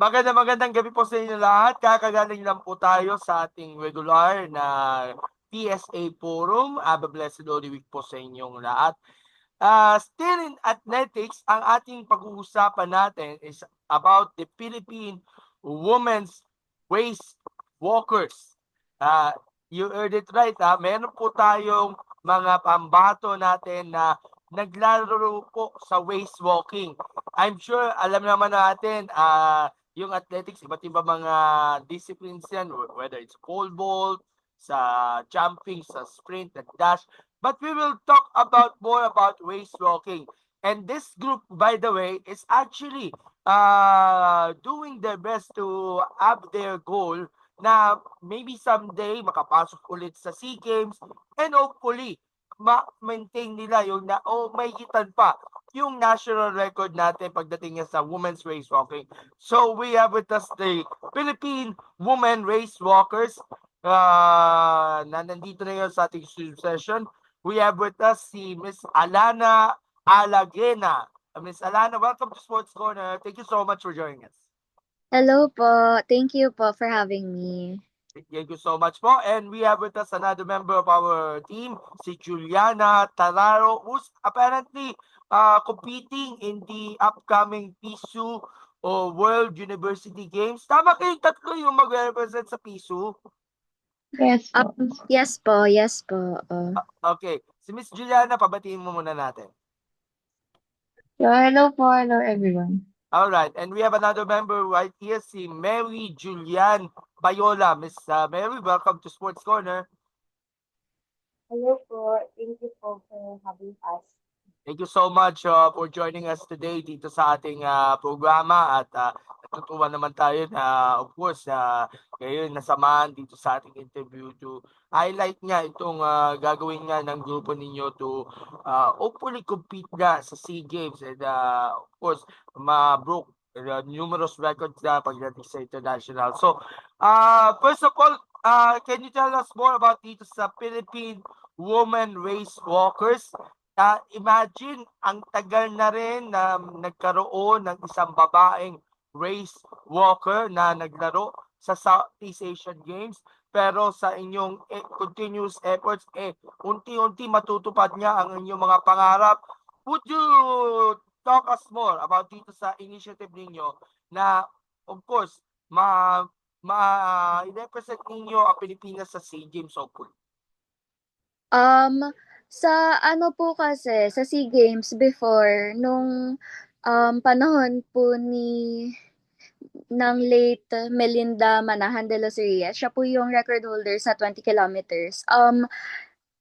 Magandang gabi po sa inyo lahat. Kakagaling lang po tayo sa ating regular na PSA Forum. Have a blessed Holy Week po sa inyong lahat. Still in athletics, ang ating pag-uusapan natin is about the Philippine women's race walkers. Uh, you heard it right, ha? Meron po tayong mga pambato natin na naglalaro po sa race walking. I'm sure alam naman natin, yung athletics, iba't iba mga disciplines yan, whether it's pole vault, sa jumping, sa sprint, at dash. But we will talk about more about race walking. And this group, by the way, is actually doing their best to have their goal na maybe someday makapasok ulit sa SEA Games and hopefully ma-maintain nila yung may hitan pa yung national record natin pagdating niya sa women's race walking. So we have with us the Philippine women race walkers na nandito na yun sa ating session. We have with us si Miss Alana Alagena. Miss Alana, welcome to Sports Corner. Thank you so much for joining us. Hello po. Thank you po for having me. Thank you so much po. And we have with us another member of our team, si Juliana Tararo, who's apparently competing in the upcoming PISU o World University Games. Tama kayong tatlo yung mag-represent sa PISU? Yes po. Yes po, yes po. Okay. Si Miss Juliana, pabatiin mo muna natin. So, hello po, hello everyone. All right, and we have another member right here, si Mary Julian Bayola. Miss Mary, welcome to Sports Corner. Hello po. Thank you po for having us. Thank you so much for joining us today dito sa ating programa at natutuwa naman tayo na of course kayo nasamahan dito sa ating interview to highlight nga itong gagawin nga ng grupo ninyo to hopefully compete nga sa SEA Games and of course ma-broke numerous records na pagdating sa international. So first of all, can you tell us more about dito sa Philippine Women Race Walkers? Imagine, ang tagal na rin na nagkaroon ng isang babaeng race walker na naglaro sa Southeast Asian Games. Pero sa inyong continuous efforts, unti-unti matutupad niya ang inyong mga pangarap. Would you talk us more about dito sa initiative ninyo na, of course, i-represent ninyo ang Pilipinas sa SEA Games hopefully? Um, sa ano po kasi, sa SEA Games before, nung panahon po ng late Melinda Manahan de los Reyes, siya po yung record holder sa 20 kilometers.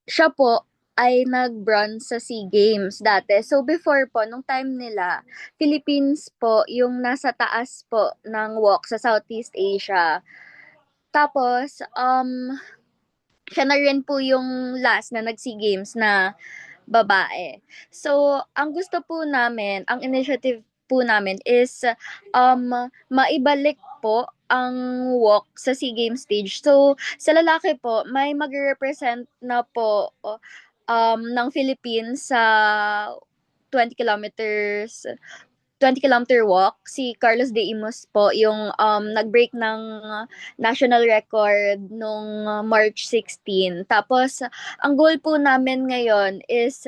Siya po ay nag-bronze sa SEA Games dati. So before po, nung time nila, Philippines po yung nasa taas po ng walk sa Southeast Asia. Tapos, siya na rin po yung last na nag-SEA Games na babae. So, ang gusto po namin, ang initiative po namin is maibalik po ang walk sa SEA Games stage. So, sa lalaki po, may mag-represent na po ng Philippines sa 20 kilometers 20-kilometer walk, si Carlos De Imus po yung nag-break ng national record nung March 16. Tapos, ang goal po namin ngayon is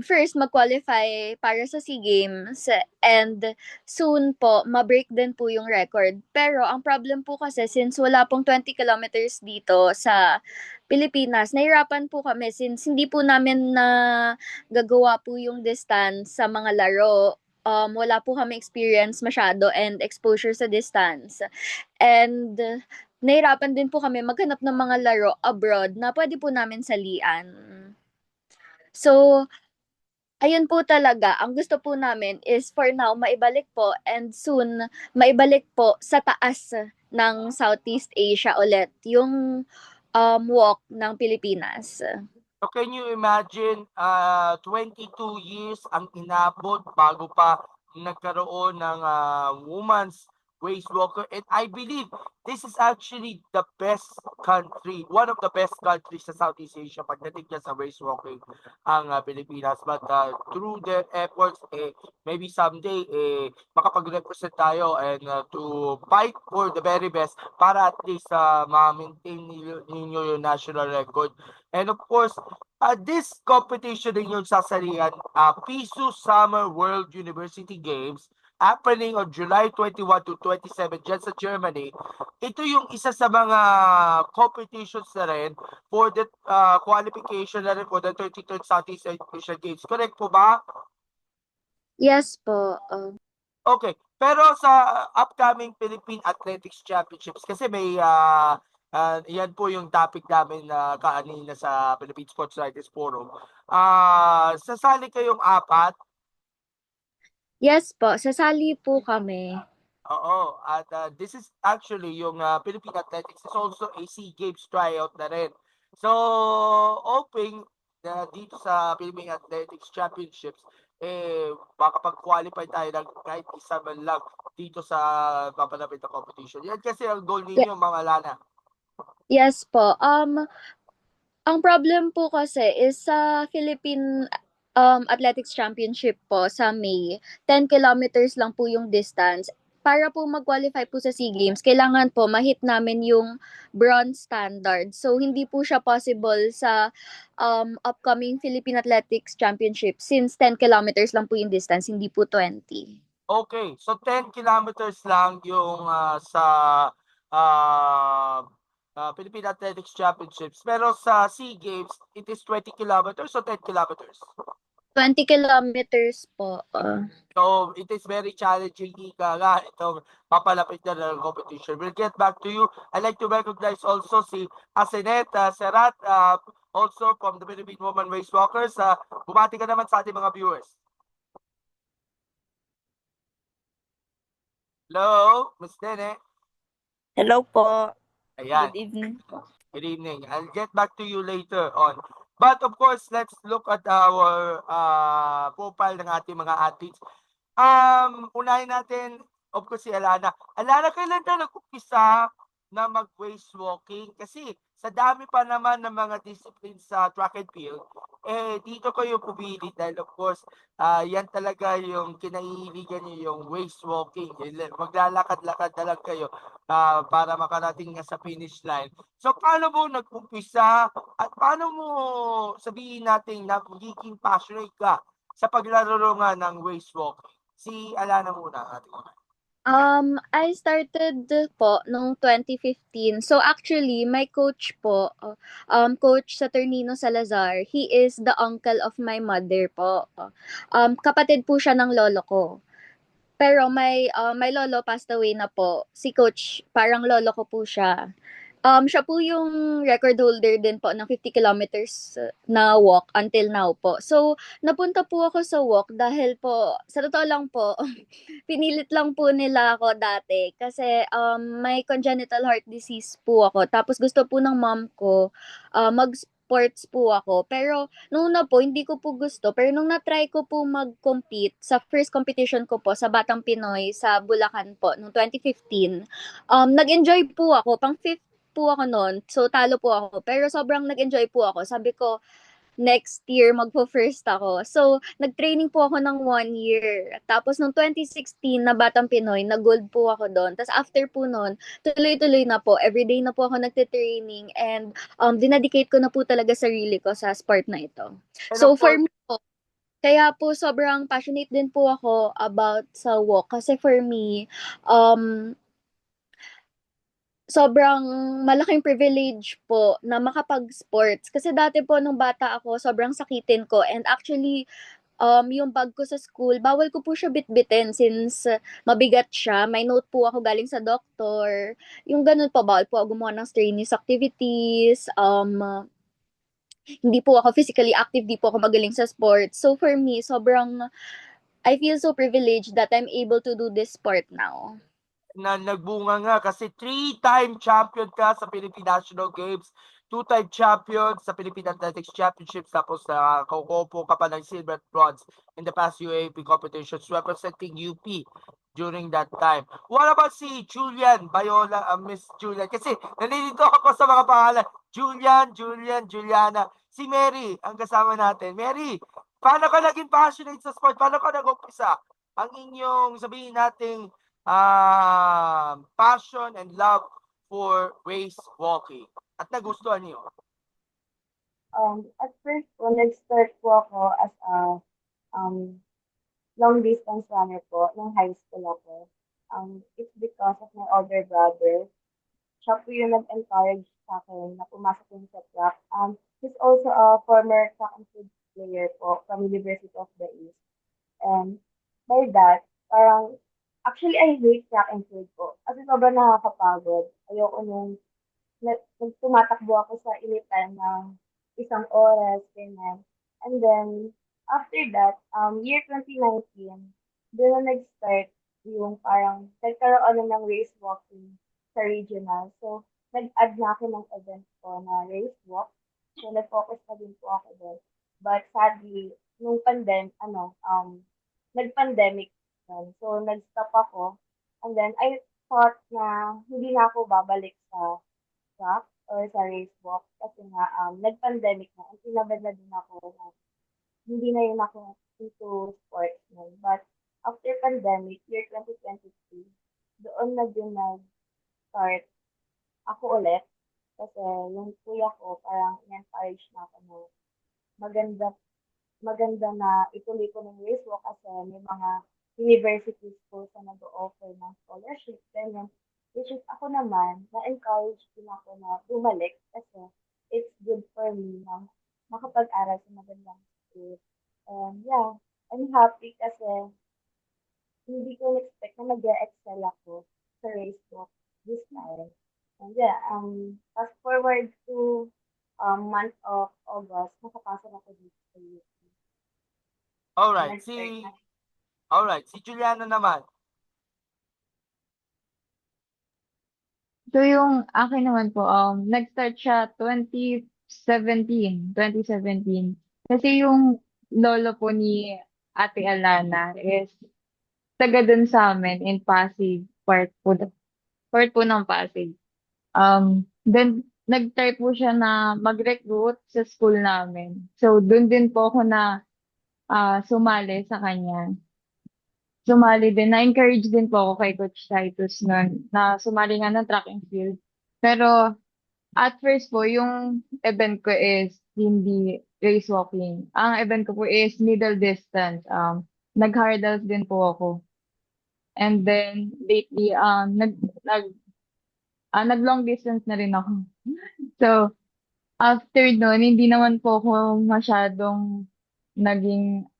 first, mag-qualify para sa SEA Games and soon po, ma-break din po yung record. Pero, ang problem po kasi, since wala pong 20 kilometers dito sa Pilipinas, nahirapan po kami since hindi po namin na gagawa po yung distance sa mga laro. Wala po kami experience masyado and exposure sa distance. And nahirapan din po kami maghanap ng mga laro abroad na pwede po namin salian. So, ayun po talaga, ang gusto po namin is for now, maibalik po and soon, maibalik po sa taas ng Southeast Asia ulit yung walk ng Pilipinas. So can you imagine 22 years ang inabot bago pa nagkaroon ng women's race walker. And I believe this is actually the best country, one of the best countries sa Southeast Asia pagdating niya sa race walking ang Pilipinas. But through their efforts, maybe someday makapag-represent tayo and to fight for the very best para at least ma-maintain ninyo yung national record. And of course, this competition din yung sasalihan, PISU Summer World University Games, happening on July 21 to 27 dyan sa Germany. Ito yung isa sa mga competitions na rin for the qualification na rin for the 33rd Southeast Asian Games. Correct po ba? Yes po. Okay. Pero sa upcoming Philippine Athletics Championships, kasi may yan po yung topic namin na kanina sa Philippine Sports Writers Forum. Sasali kayong 4. Yes po, sasali po kami. Oo, at this is actually yung Philippine Athletics is also a SEA Games tryout na rin. So, hoping na dito sa Philippine Athletics Championships, makapag-qualify tayo ng kahit isa man lang dito sa papalapit na competition. Yan kasi ang goal ninyo, Ma'am Alana. Yes po. Ang problem po kasi is sa Philippine Athletics Championship po sa May, 10 kilometers lang po yung distance. Para po mag-qualify po sa SEA Games, kailangan po ma-hit namin yung bronze standard. So, hindi po siya possible sa upcoming Philippine Athletics Championship since 10 kilometers lang po yung distance, hindi po 20. Okay, so 10 kilometers lang yung sa Philippine Athletics Championships. Pero sa SEA Games, it is 20 kilometers or 10 kilometers? 20 kilometers po. So, it is very challenging nga itong papalapit na ng competition. We'll get back to you. I'd like to recognize also si Asenet Serat, also from the Philippine Women Race Walkers. Bumati ka naman sa ating mga viewers. Hello, Ms. Nene. Hello po. Ayan. Good evening. Good evening. I'll get back to you later on. But of course, let's look at our profile ng ating mga athletes. Unahin natin, of course, si Alana. Alana, kailan ka nag-umpisa na mag-race walking? Kasi sa dami pa naman ng mga disciplines sa track and field, dito kayo pumili dahil of course, yan talaga yung kinahihiligan nyo, yung race walking. Maglalakad-lakad na lang kayo para makarating nga sa finish line. So, paano mo nag-umpisa at paano mo sabihin natin na magiging passionate ka sa paglaro nga ng race walking? Si Alana muna ang ating una. I started po noong 2015. So actually, my coach po, Coach Saturnino Salazar, he is the uncle of my mother po. Kapatid po siya ng lolo ko. Pero my lolo passed away na po. Si coach, parang lolo ko po siya. Siya po yung record holder din po ng 50 kilometers na walk until now po. So, napunta po ako sa walk dahil po, sa totoo lang po, pinilit lang po nila ako dati kasi may congenital heart disease po ako. Tapos gusto po ng mom ko mag-sports po ako. Pero nung una po, hindi ko po gusto. Pero nung na-try ko po mag-compete sa first competition ko po sa Batang Pinoy sa Bulacan po noong 2015, nag-enjoy po ako. Pang fifth po ako noon. So, talo po ako. Pero sobrang nag-enjoy po ako. Sabi ko, next year, magpo-first ako. So, nag-training po ako ng 1 year. Tapos, noong 2016 na Batang Pinoy, nag-gold po ako doon. Tapos, after po noon, tuloy-tuloy na po. Everyday na po ako nagte-training and dinedicate ko na po talaga sarili ko sa sport na ito. So, for me po, kaya po sobrang passionate din po ako about sa walk. Kasi for me, sobrang malaking privilege po na makapag-sports. Kasi dati po nung bata ako, sobrang sakitin ko. And actually, yung bag ko sa school, bawal ko po siya bitbitin since mabigat siya. May note po ako galing sa doktor. Yung ganun po, bawal po ako gumawa ng strenuous activities. Hindi po ako physically active, di po ako magaling sa sports. So for me, I feel so privileged that I'm able to do this sport now. Na nagbunga nga kasi 3-time champion ka sa Philippine National Games, 2-time champion sa Philippine Athletics Championships, tapos kukupo ka pa ng silver at bronze in the past UAAP competitions representing UP. during that time. What about si Julian Bayola, Miss Julian? Kasi nalilito ako sa mga pangalan. Juliana. Si Mary, ang kasama natin. Mary, paano ka naging passionate sa sport? Paano ka nag-umpisa? Ang inyong, sabihin nating, passion and love for race walking. At nagustuhan niyo? At first po, nag-start po ako as a um, long distance runner po nung high school ako. It's because of my older brother. Siya po yung nag-encourage sa akin na pumasok din sa track. He's also a former track and field player po from University of the East. And by that, parang, actually, I hate track and field po. Kasi sobrang nakakapagod. Ayoko nung tumatakbo ako sa initan ng isang oras, ganyan. And then, after that, year 2019, doon na nag-start yung parang nagkaroon na ng race walking sa regional. So, nag-add na ako ng event ko na race walk. So, nag-focus na din po ako doon. But sadly, nung nag-pandemic yun. So, nag-stop ako. And then, I thought na hindi na ako babalik sa track or sa race walk kasi nga nag-pandemic na. And tinabad na din ako na hindi na yun ako into sports nun. But after pandemic, year 2023, doon na din nag-start ako ulit. Kasi yung kuya ko parang in-encourage na ako na maganda maganda na ituloy ko ng race walk kasi may mga university schools na nag-offer ng scholarship, ganyan. Which is ako naman, na-encourage din ako na bumalik kasi it's good for me na makapag-aral sa magandang school. And yeah, I'm happy kasi hindi ko expect na mag-excel ako sa race walk this time. And yeah, fast forward to month of August, nakapasok ako dito sa UP. Alright, Nag-start na si Juliana naman. So yung akin naman po, nag-start siya 2017. Kasi yung lolo po ni Ate Alana is taga dun sa amin in Pasig, part po ng Pasig. Then nag-try po siya na mag-recruit sa school namin. So dun din po ako na sumali sa kanya. Sumali din, na-encourage din po ako kay Coach Titus nun na sumali nga ng track and field. Pero at first po, yung event ko is hindi race walking. Ang event ko po is middle distance. Nag-hurdles din po ako. And then lately, nag-long distance na rin ako. So, after nun, hindi naman po ako masyadong naging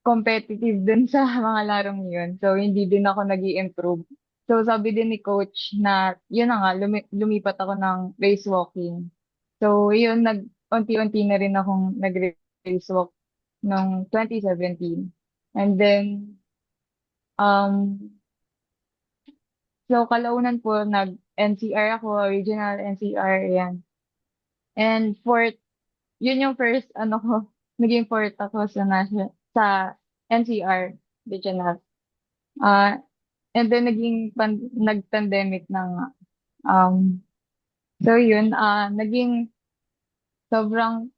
competitive dun sa mga larong yun. So, hindi din ako nag improve. So, sabi din ni coach na, yun na nga, lumipat ako ng race walking. So, yun, unti-unti na rin akong nag-race walk noong 2017. And then, um, so, kalaunan po, nag-NCR ako, regional NCR, yan. And yun yung first, ko, naging fourth ako sa NCR, regional. And then nag-pandemic na nga. So yun, naging sobrang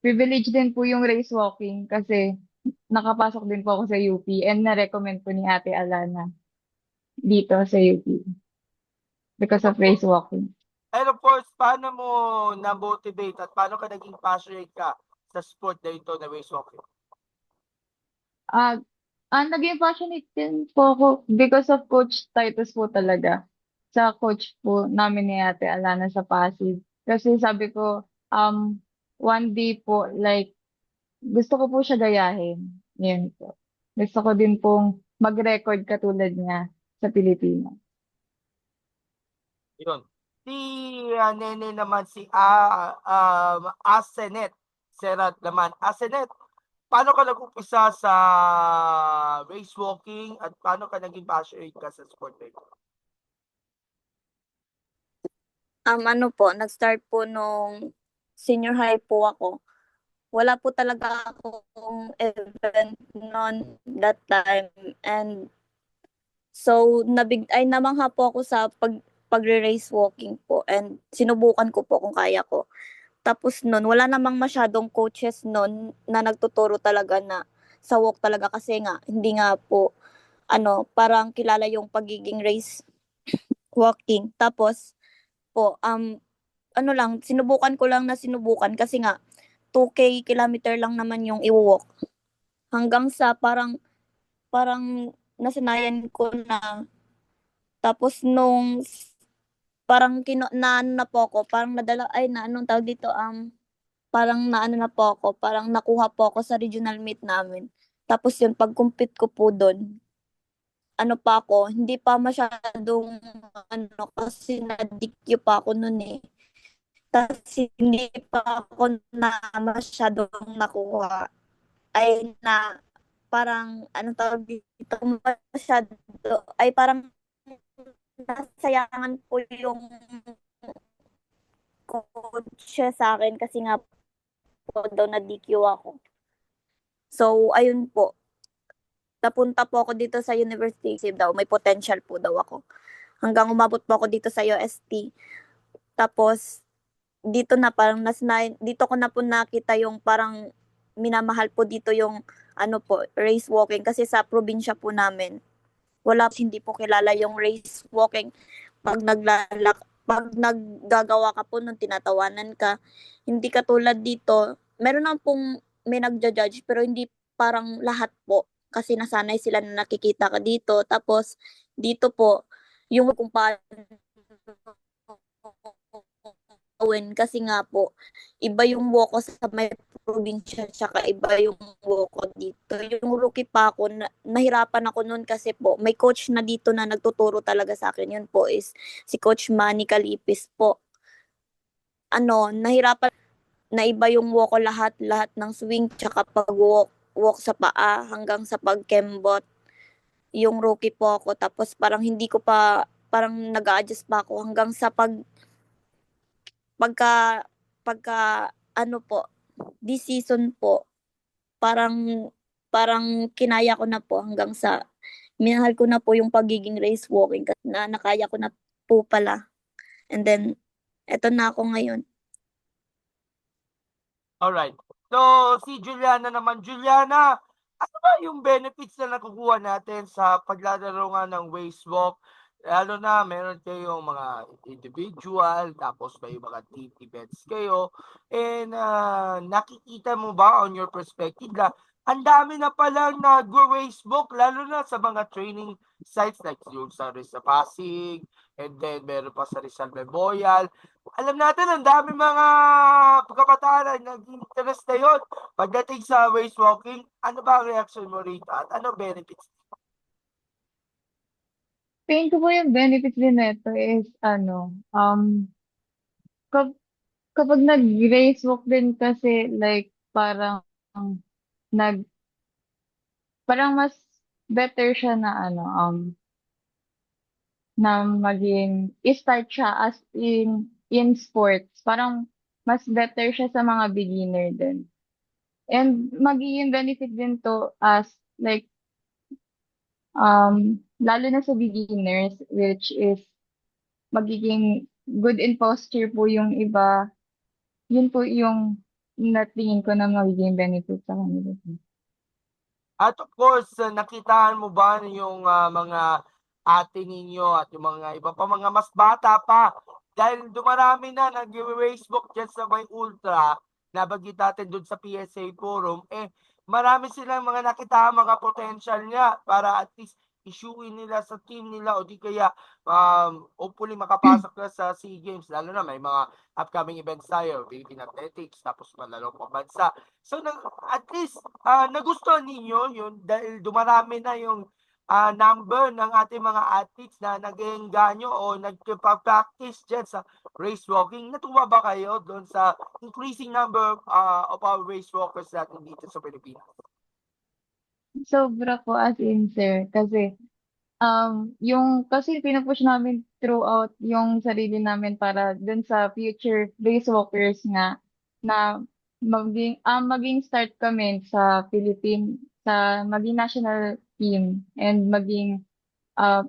privilege din po yung race walking kasi nakapasok din po ako sa UP and na-recommend po ni Ate Alana dito sa UP because of race walking. And of course, paano mo na-motivate at paano ka naging passionate ka sa sport na ito na race walking? Naging passionate din po ako because of Coach Titus po talaga. Sa coach po namin ni Ate Alana sa Pasig. Kasi sabi ko, one day po, like, gusto ko po siya gayahin. Yun po. Gusto ko din pong mag-record katulad niya sa Pilipinas. Yun. Si Nene naman, si Asenet Serat naman. Asenet, paano ka nag-umpisa sa race walking at paano ka naging passionate ka sa sport na ito? Nag-start po nung senior high po ako. Wala po talaga akong event noon that time. And So, namangha po ako sa pagre-race walking po and sinubukan ko po kung kaya ko. Tapos nun, wala namang masyadong coaches nun na nagtuturo talaga na sa walk talaga kasi nga, hindi nga po, parang kilala yung pagiging race walking. Tapos po, sinubukan ko lang na sinubukan kasi nga, 2K kilometer lang naman yung i-walk. Hanggang sa parang nasanayan ko na. Tapos nung parang naano na po ako, parang nadala, ay na anong tawag dito, parang naano na po ako, parang nakuha po ako sa regional meet namin. Tapos yun, pag-compete ko po doon, ano pa ako, hindi pa masyadong, kasi na-DQ pa ako noon eh. Tapos hindi pa ako na masyadong nakuha. Ay na, parang, anong tawag dito, masyado, ay parang nasayangan po yung coach sa akin kasi nga po daw na DQ ako. So, ayun po. Napunta po ako dito sa university kasi daw may potential po daw ako. Hanggang umabot po ako dito sa UST. Tapos, dito ko na po nakita yung parang minamahal po dito yung race walking kasi sa probinsya po namin. Hindi po kilala yung race walking. Pag naggagawa ka po nun, tinatawanan ka. Hindi katulad dito, meron na pong may nagja-judge pero hindi parang lahat po kasi nasanay sila na nakikita ka dito. Tapos dito po, yung kung paano gawin kasi nga po, iba yung walk ko sa may probinsya tsaka iba yung walk ko dito. Yung rookie pa ako, nahirapan ako noon kasi po, may coach na dito na nagtuturo talaga sa akin. Yun po is si Coach Manny Calipis po. Nahirapan na iba yung walk ko lahat ng swing tsaka walk sa paa hanggang sa pagkembot. Yung rookie po ako tapos parang hindi ko pa parang nag-a-adjust pa ako hanggang sa pagka pagka po, this season po, parang parang kinaya ko na po hanggang sa minahal ko na po yung pagiging race walking na nakaya ko na po pala. And then, eto na ako ngayon. Alright. So, si Juliana naman. Juliana, ano ba yung benefits na nakukuha natin sa paglalaro nga ng race walk? Lalo na meron kayong mga individual, tapos may mga team events kayo. And nakikita mo ba on your perspective na ang dami na palang nag-race walk, lalo na sa mga training sites like yung sa Pasig, and then meron pa sa Rizal Memorial. Alam natin, ang dami mga kabataan na nag-interest ngayon pagdating sa race walking. Ano ba ang reaction mo rito at ano benefits? Tingin ko po yung benefits din nito is kap kapag nag-race walk din kasi like nag, parang mas better siya na na i-start siya as in sports. Parang mas better siya sa mga beginner din. And magiging benefit din to as like, lalo na sa beginners, which is magiging good in posture po yung iba. Yun po yung natingin ko na magiging benefit sa kanila. At of course, nakitaan mo ba yung mga ate ninyo at yung mga iba pa mga mas bata pa? Dahil dumarami na nag-Facebook dyan sa may ultra, nabanggit natin dun sa PSA forum, marami silang mga nakita mga potential niya para at least isuin nila sa team nila o di kaya hopefully makapasok na sa SEA Games, lalo na may mga upcoming events tayo, Philippine Athletics, tapos malalong pambansa. So, at least, nagustuhan ninyo yun dahil dumarami na yung number ng ating mga athletes na nag-engganyo o nagpa-practice dyan sa race walking. Natuwa ba kayo doon sa increasing number of our race walkers natin dito sa Pilipinas? Sobra po as in, sir. Kasi kasi pinupush namin throughout yung sarili namin para dun sa future race walkers nga na maging start kami sa maging national team and maging uh,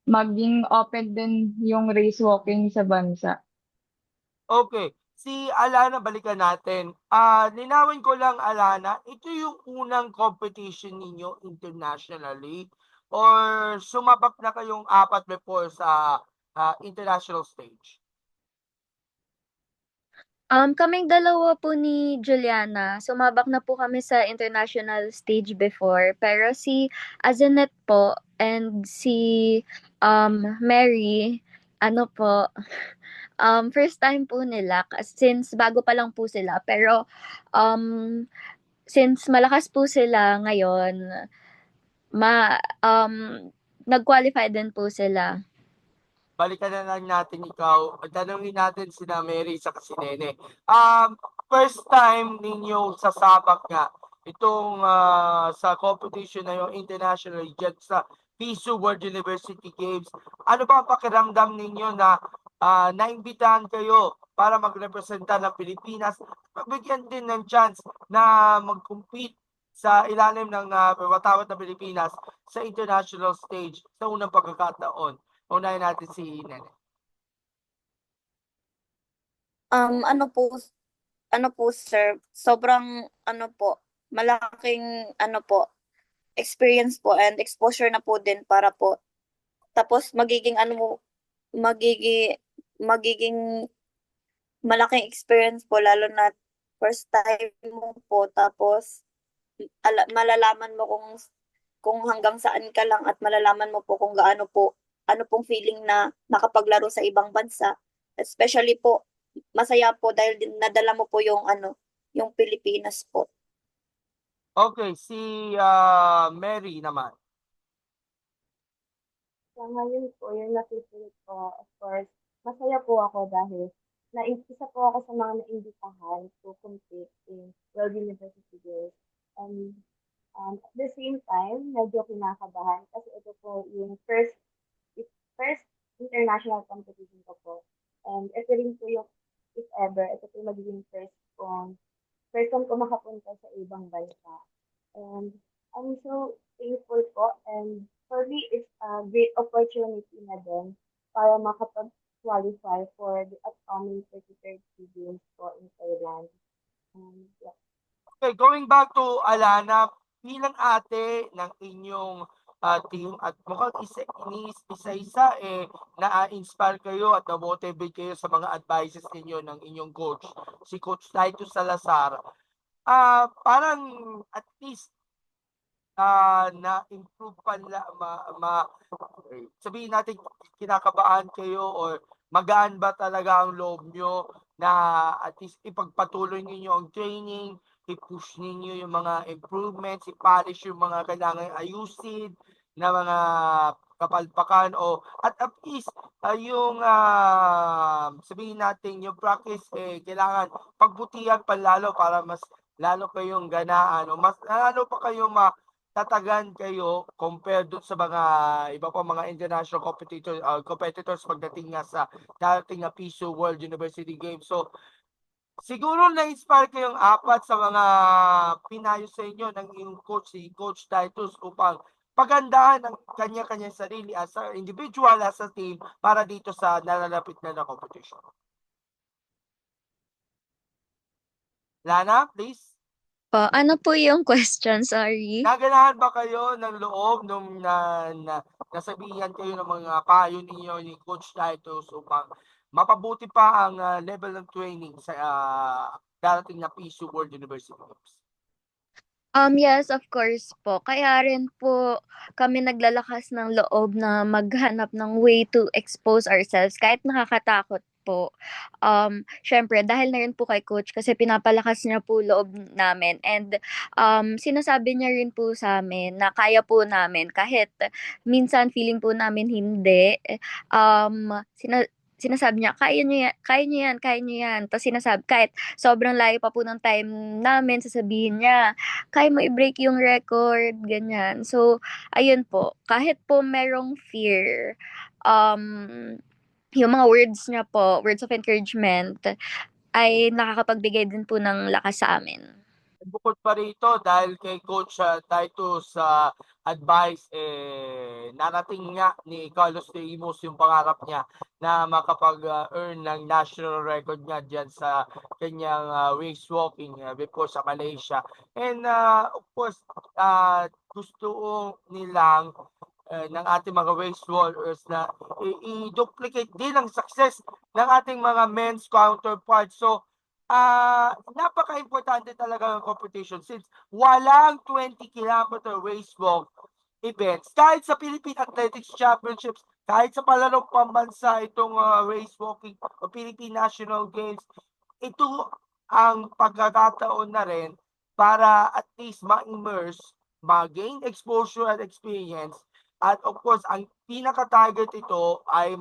maging open din yung race walking sa bansa. Okay. Si Alana, balikan natin. Linawin ko lang, Alana, ito yung unang competition ninyo internationally or sumabak na kayong apat before sa international stage? Kaming dalawa po ni Juliana, sumabak na po kami sa international stage before. Pero si Azanet po and si Mary, ano po, first time po nila since bago pa lang po sila. Pero since malakas po sila ngayon, nag-qualify din po sila. Balikan na lang natin ikaw. Tanungin natin sina Mary sa si Nene. First time ninyo sasabak nga itong sa competition na yung international jet sa PISU World University Games. Ano ba ang pakiramdam ninyo na naimbitahan kayo para magrepresenta ng Pilipinas? Bigyan din ng chance na mag-compete sa ilalim ng watawat ng Pilipinas sa international stage sa unang pagkakataon. Unahin natin si Nene. Ano po sir, sobrang malaking experience po and exposure na po din para po. Tapos magiging magiging malaking experience po lalo na first time mo po tapos malalaman mo kung hanggang saan ka lang at malalaman mo po kung ano pong feeling na nakapaglaro sa ibang bansa. Especially po masaya po dahil nadala mo po yung Pilipinas po. Okay, si Mary naman. Sa ngayon po, yung napipilit ko, of course, masaya po ako dahil isa po ako sa mga naimbitahan to compete in World University Games. And at the same time, medyo kinakabahan kasi ito po yung first international competition ko po. And ito rin po yung, if ever, ito po yung magiging first time ko makapunta sa ibang bansa. And I'm so thankful po. And for me, it's a great opportunity na din para makapag-qualify for the upcoming 33rd SEA Games po in Thailand. Yeah. Okay, going back to Alana, bilang ate ng inyong team at mukhang isa-isa na-inspire kayo at na-motivate kayo sa mga advices ninyo ng inyong coach, si Coach Titus Salazar. Parang at least na-improve pa nila, sabihin natin kinakabahan kayo or magaan ba talaga ang loob nyo na at least ipagpatuloy ninyo ang training, i-push ninyo yung mga improvements, i-polish yung mga kailangan ayusin na mga kapalpakan at least yung sabihin natin yung practice kailangan pagbutihan pa lalo para mas lalo kayong ganaan o mas lalo pa kayong tatagan kayo compared dun sa mga iba pa mga international competitors pagdating nga sa dating na PISU World University Games. So, siguro na-inspire kayong apat sa mga pinayo sa inyo ng iyong coach, si Coach Titus, upang pagandahan ang kanya-kanyang sarili as a individual, as a team, para dito sa nalalapit na competition. Lana, please. Ano po yung question? Sorry. Naganahan ba kayo ng loob nung nasabihan kayo ng mga payo ninyo ni Coach Titus upang mapabuti pa ang level ng training sa darating na PISU World University Games? Yes, of course po. Kaya rin po kami naglalakas ng loob na maghanap ng way to expose ourselves kahit nakakatakot po. Syempre dahil na rin po kay coach kasi pinapalakas niya po loob namin and sinasabi niya rin po sa amin na kaya po namin kahit minsan feeling po namin hindi. Sinasabi niya, kaya niyo yan, kaya niyo yan, kaya niyo yan. Tapos sinasabi, kahit sobrang layo pa po ng time namin, sasabihin niya, kaya mo i-break yung record, ganyan. So, ayun po, kahit po merong fear, yung mga words niya po, words of encouragement, ay nakakapagbigay din po ng lakas sa amin. Bukod pa rito, dahil kay Coach Titus advice, narating nga ni Carlos Ramos yung pangarap niya na makapag-earn ng national record niya dyan sa kanyang race walking before sa Malaysia. And of course, gusto nilang ng ating mga race wallers na i-duplicate din ang success ng ating mga men's counterparts. So, napaka-importante talaga ng competition since walang 20-kilometer race walk events. Kahit sa Philippine Athletics Championships, kahit sa palarong pambansa itong race walking o Philippine National Games, ito ang pagkakataon na rin para at least ma-immerse, ma-gain exposure at experience. At of course, ang pinaka-target ito ay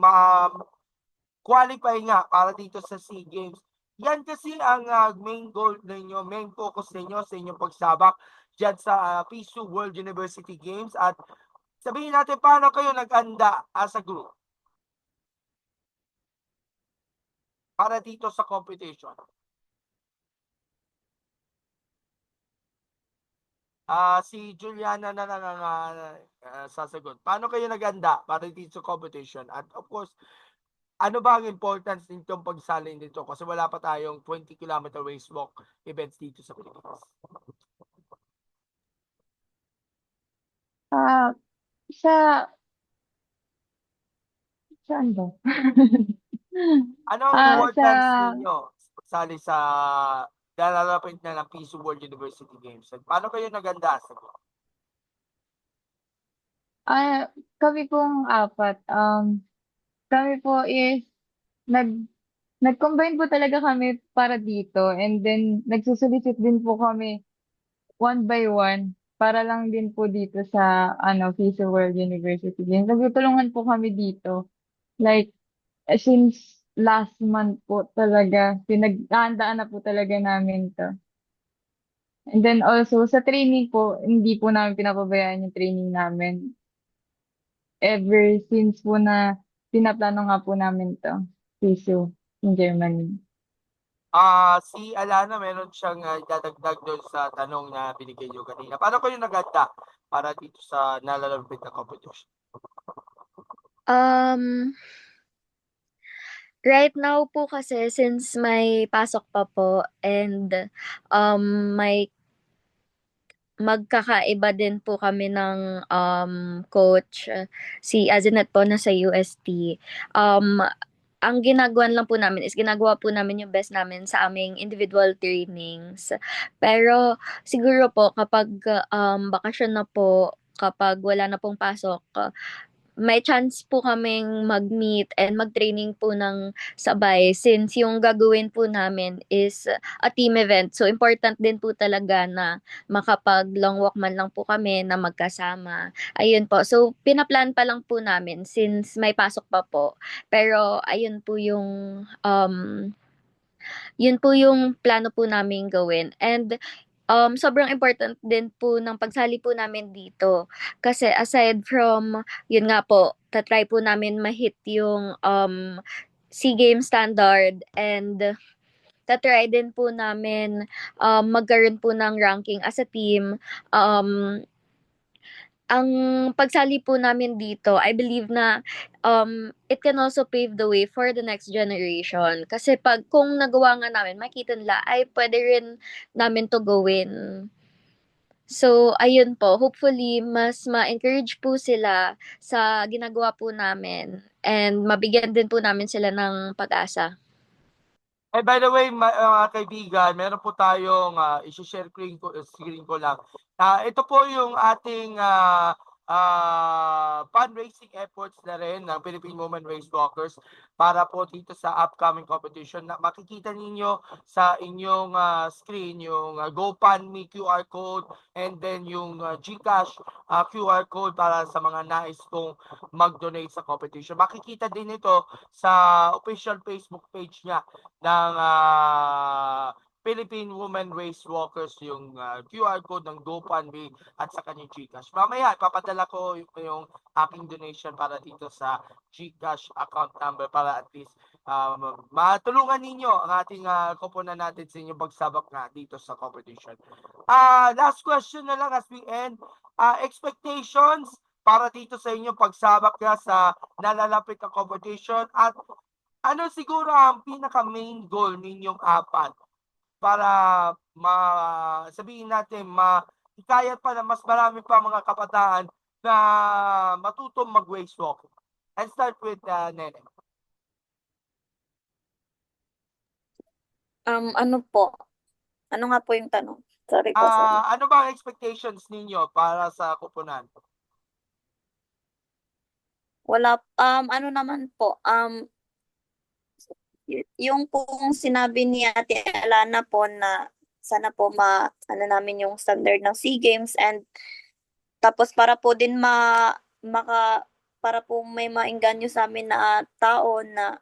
qualify nga para dito sa SEA Games. Yan kasi ang main goal ninyo, main focus ninyo sa inyong pagsabak dyan sa PSU World University Games. At sabihin natin, paano kayo nag-anda as a group para dito sa competition? Si Juliana na sasagot. Paano kayo nag-anda para dito sa competition? At of course, ano ba ang importance nitong pagsalin dito? Kasi wala pa tayong 20-kilometer race walk events dito sa Pilipinas. Ah, sa saan ba? Ano ang Sa importance ninyo pagsali sa lalapit na ng PSU World University Games? At paano kayo naganda? kami pong apat, kami po is nag nag-combine po talaga kami para dito, and then nagsusulisit din po kami one by one para lang din po dito sa Peace World University Games. Nagtutulungan po kami dito. Like, since last month po talaga, pinaghahandaan na po talaga namin to. And then also, sa training po, hindi po namin pinapabayaan yung training namin. Ever since po na pinaplano nga po namin to, PISU in Germany. Si Alana, meron siyang dadagdag doon sa tanong na binigay niyo kanina. Paano kayo naganda para dito sa nalalapit na competition? Right now po kasi since may pasok pa po and may magkakaiba din po kami ng coach, si Azinet po na sa UST. Ang ginagawa lang po namin is ginagawa po namin yung best namin sa aming individual trainings. Pero siguro po kapag bakasyon na po, kapag wala na pong pasok, may chance po kaming mag-meet and mag-training po ng sabay since yung gagawin po namin is a team event. So, important din po talaga na makapag long walk man lang po kami na magkasama. Ayun po. So, pinaplan pa lang po namin since may pasok pa po. Pero, ayun po yung yun po yung plano po namin gawin. And sobrang important din po ng pagsali po namin dito. Kasi aside from, yun nga po, tatry po namin ma-hit yung SEA Games standard and tatry din po namin magkaroon po ng ranking as a team. Ang pagsali po namin dito, I believe na it can also pave the way for the next generation. Kasi kung nagawa nga namin, makita nila, ay pwede rin namin to gawin. So, ayun po. Hopefully, mas ma-encourage po sila sa ginagawa po namin and mabigyan din po namin sila ng pag-asa. By the way, mga kaibigan, meron po tayong i-share screen ko lang. Ito po yung ating fundraising efforts na rin ng Philippine Women Race Walkers para po dito sa upcoming competition. Makikita ninyo sa inyong screen yung GoFundMe QR code and then yung GCash QR code para sa mga nais kong mag-donate sa competition. Makikita din ito sa official Facebook page niya ng Philippine Women Race Walkers yung QR code ng GoFundMe at sa kanyang GCash. Mamaya, ipapadala ko yung aking donation para dito sa GCash account number para at least matulungan ninyo ang ating koponan natin sa inyong pagsabak nga dito sa competition. Last question na lang as we end. Expectations para dito sa inyong pagsabak nga sa nalalapit na competition at ano siguro ang pinaka main goal ninyong apat para sabihin natin hikayat pa na mas marami pa mga kabataan na matutong mag-race walk. Let's start with Nene. Ano po? Ano nga po yung tanong? Sorry po, sorry. Ano ba ang expectations ninyo para sa koponan? Wala, ano naman po, yung pong sinabi ni Ate Alana po na sana po ano namin yung standard ng SEA Games, and tapos para po din para po may maengganyo sa amin na tao na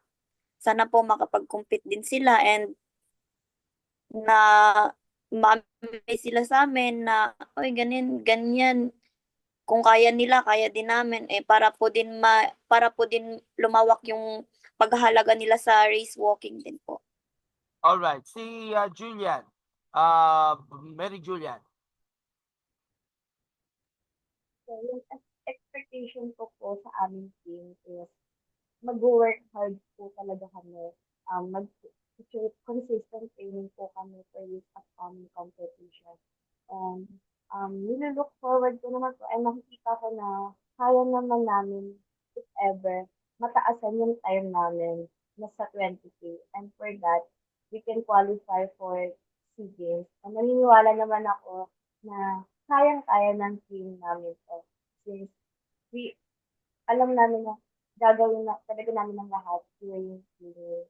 sana po makapag-compete din sila, and na ma-amaze sila sa amin na oy ganyan kung kaya nila kaya din namin, para po din lumawak yung paghahalaga nila sa race walking din po. All right, si Julian. Mary Julian. So, yung expectation ko po sa aming team is mag-work hard po talaga kami. Consistent training po kami for this upcoming competition. And nililook forward ko naman po ay nakikita ko na kaya naman namin, if ever, mataasan yung time namin na sa 20K. And for that, we can qualify for SEA Games. And naniniwala naman ako na kayang-kaya ng team namin to. Since alam namin na gagawin na talaga namin ang lahat during senior.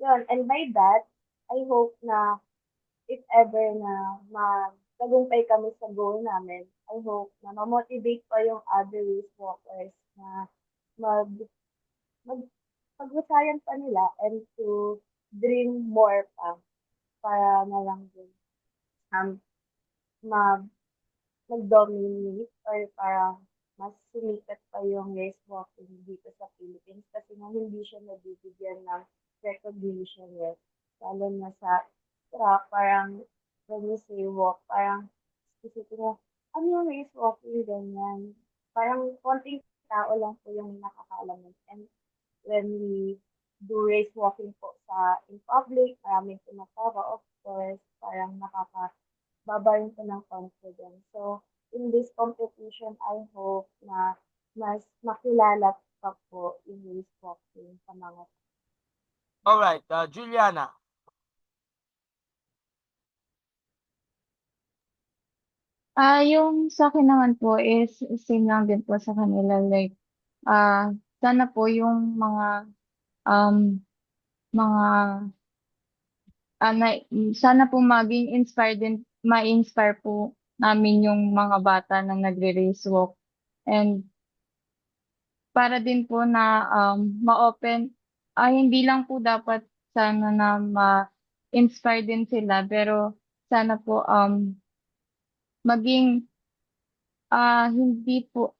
Yun. And by that, I hope na if ever na magtagumpay kami sa goal namin, I hope na ma-motivate pa yung other race walkers na mag, mag, paghusayan pa nila and to dream more pa para na lang din um, mag, mag-dominate or para mas sumikat pa yung race walking dito sa Philippines kasi nga hindi siya nabibigyan ng recognition yet. Lalo na sa track, parang when you say walk, parang isipin mo, ano yung race walking, ganyan. Parang konting tao lang po yung nakakaalam nun. And when we do race walking po in public, maraming tumatawa, of course, parang nakakababa rin po ng confidence. So, in this competition, I hope na mas makilala pa po yung race walking sa mga. Alright, Juliana. Yung sa akin naman po is same lang din po sa kanila. Like, sana po yung um, mga, sana po maging inspired din, ma-inspire po namin yung mga bata na nagre-race walk. And para din po na ma-open, hindi lang po dapat sana na ma-inspire din sila, pero sana po maging hindi po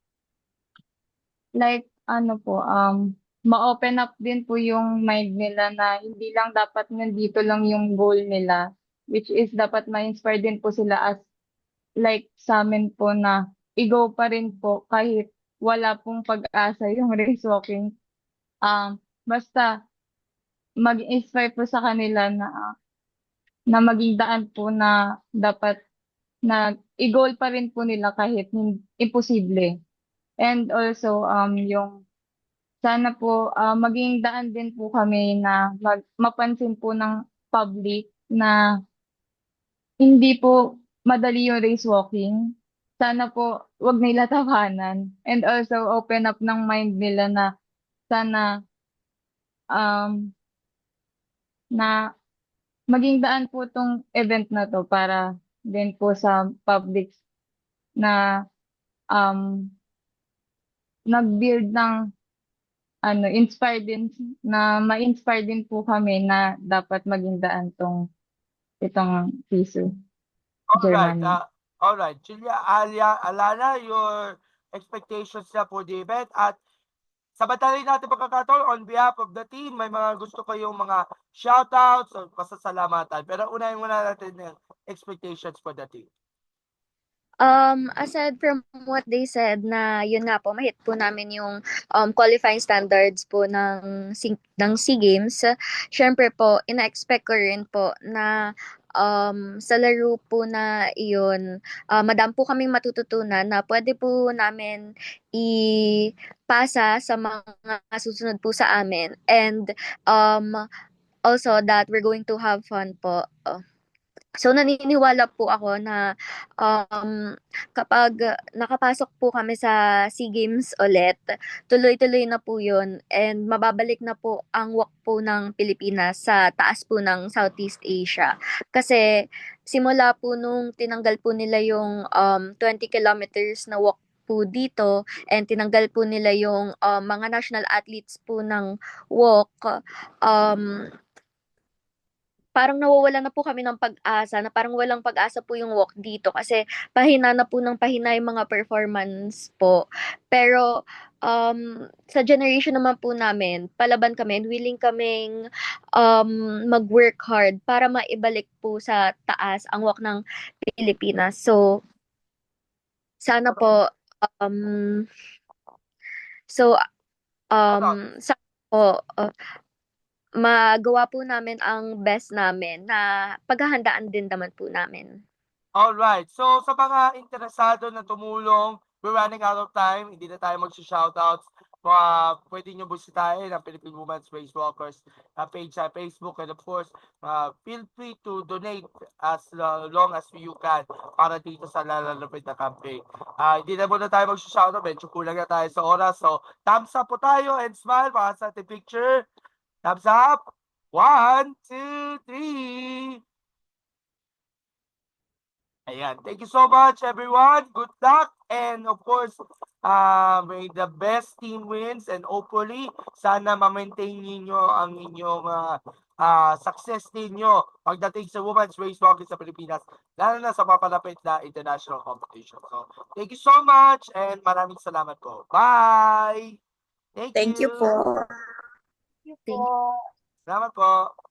like ano po ma-open up din po yung mind nila na hindi lang dapat nandito lang yung goal nila, which is dapat ma-inspire din po sila as like sa amin po na i-go pa rin po kahit wala pong pag-asa yung race walking. Basta mag-inspire po sa kanila na maging daan po na dapat na i-goal pa rin po nila kahit imposible. And also, yung sana po maging daan din po kami na mapansin po ng public na hindi po madali yung race walking. Sana po wag nila tawanan. And also, open up ng mind nila na sana um, na maging daan po tong event na to para din po sa public na um, nag-build ng inspired din na ma-inspire din po kami na dapat maging daan tong itong FISU Alright, Germany. alright. Julia, Alana, your expectations na for the event at sa batali natin pagkakataon, on behalf of the team, may mga gusto kayong mga shoutouts o pasasalamatan. Pero unahin muna natin yung expectations for the team. Aside from what they said na yun nga po, mahit po namin yung qualifying standards po ng SEA Games. Syempre po, ina-expect ko rin po na sa laro po na iyon, madam po kaming matututunan na pwede po namin ipasa sa mga susunod po sa amin. And also that we're going to have fun po. So naniniwala po ako na kapag nakapasok po kami sa SEA Games ulit, tuloy-tuloy na po 'yun and mababalik na po ang walk po ng Pilipinas sa taas po ng Southeast Asia. Kasi simula po nung tinanggal po nila yung 20 kilometers na walk po dito and tinanggal po nila yung mga national athletes po ng walk, um, parang nawawalan na po kami ng pag-asa na parang walang pag-asa po yung walk dito kasi pahina na po ng pahina yung mga performance po. Pero sa generation naman po namin, palaban kami and willing kaming mag-work hard para maibalik po sa taas ang walk ng Pilipinas. So, sana po um, so sana po magawa po namin ang best namin na paghahandaan din naman po namin. Alright. So, sa mga interesado na tumulong, we're running out of time. Hindi na tayo mag-shoutouts. Pwede nyo busitahin ang Philippine Women's Race Walkers page sa Facebook. And of course, feel free to donate as long as you can para dito sa lalalapit na campaign. Hindi na muna tayo mag-shoutout. Medyo kulang na tayo sa oras. So, thumbs up po tayo and smile para sa ating picture. Thumbs up. 1, 2, 3. Ayan. Thank you so much, everyone. Good luck. And of course, may the best team wins and hopefully, sana ma-maintain ninyo ang inyong success ninyo pagdating sa Women's Race Walking sa Pilipinas, lalo na sa papalapit na international competition. So, thank you so much and maraming salamat po. Bye! Thank you po. Thank you po. Salamat po.